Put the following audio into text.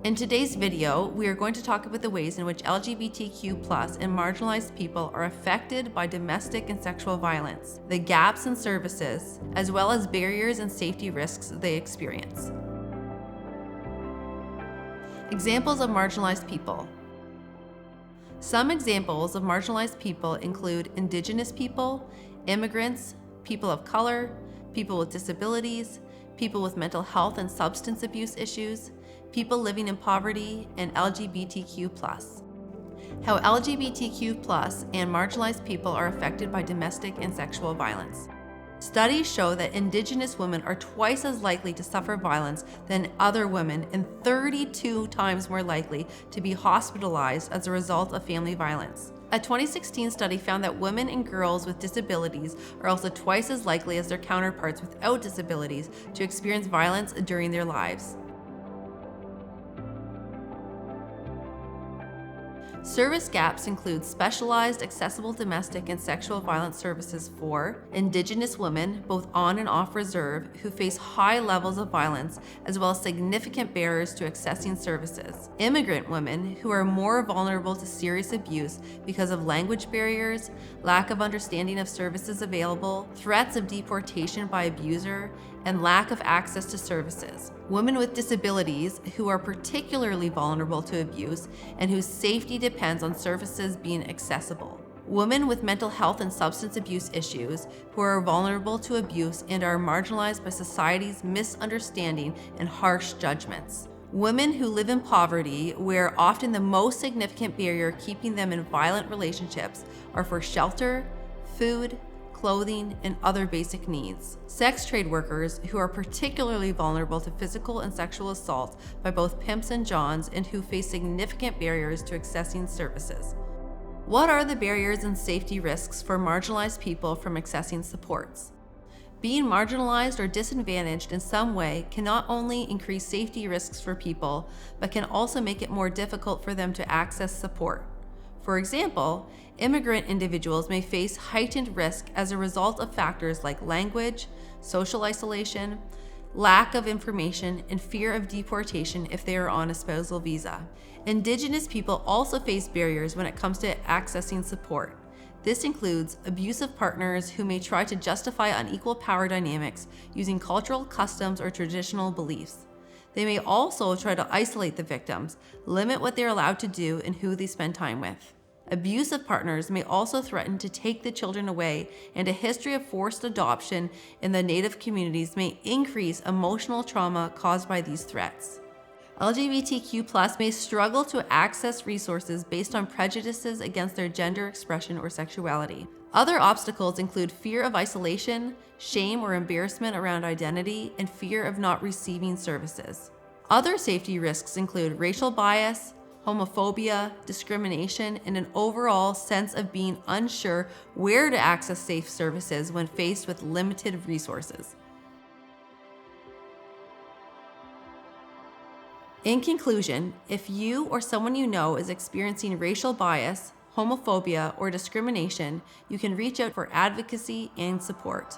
In today's video, we are going to talk about the ways in which LGBTQ+ and marginalized people are affected by domestic and sexual violence, the gaps in services, as well as barriers and safety risks they experience. Examples of marginalized people. Some examples of marginalized people include Indigenous people, immigrants, people of color, people with disabilities, people with mental health and substance abuse issues, people living in poverty, and LGBTQ+. How LGBTQ+ and marginalized people are affected by domestic and sexual violence. Studies show that Indigenous women are twice as likely to suffer violence than other women and 32 times more likely to be hospitalized as a result of family violence. A 2016 study found that women and girls with disabilities are also twice as likely as their counterparts without disabilities to experience violence during their lives. Service gaps include specialized, accessible domestic and sexual violence services for Indigenous women, both on and off reserve, who face high levels of violence, as well as significant barriers to accessing services. Immigrant women, who are more vulnerable to serious abuse because of language barriers, lack of understanding of services available, threats of deportation by abuser, and lack of access to services. Women with disabilities, who are particularly vulnerable to abuse and whose safety depends on services being accessible. Women with mental health and substance abuse issues, who are vulnerable to abuse and are marginalized by society's misunderstanding and harsh judgments. Women who live in poverty, where often the most significant barrier keeping them in violent relationships are for shelter, food, clothing, and other basic needs. Sex trade workers, who are particularly vulnerable to physical and sexual assault by both pimps and johns and who face significant barriers to accessing services. What are the barriers and safety risks for marginalized people from accessing supports? Being marginalized or disadvantaged in some way can not only increase safety risks for people, but can also make it more difficult for them to access support. For example, immigrant individuals may face heightened risk as a result of factors like language, social isolation, lack of information, and fear of deportation if they are on a spousal visa. Indigenous people also face barriers when it comes to accessing support. This includes abusive partners who may try to justify unequal power dynamics using cultural customs or traditional beliefs. They may also try to isolate the victims, limit what they're allowed to do and who they spend time with. Abusive partners may also threaten to take the children away, and a history of forced adoption in the Native communities may increase emotional trauma caused by these threats. LGBTQ+ may struggle to access resources based on prejudices against their gender expression or sexuality. Other obstacles include fear of isolation, shame or embarrassment around identity, and fear of not receiving services. Other safety risks include racial bias, homophobia, discrimination, and an overall sense of being unsure where to access safe services when faced with limited resources. In conclusion, if you or someone you know is experiencing racial bias, homophobia, or discrimination, you can reach out for advocacy and support.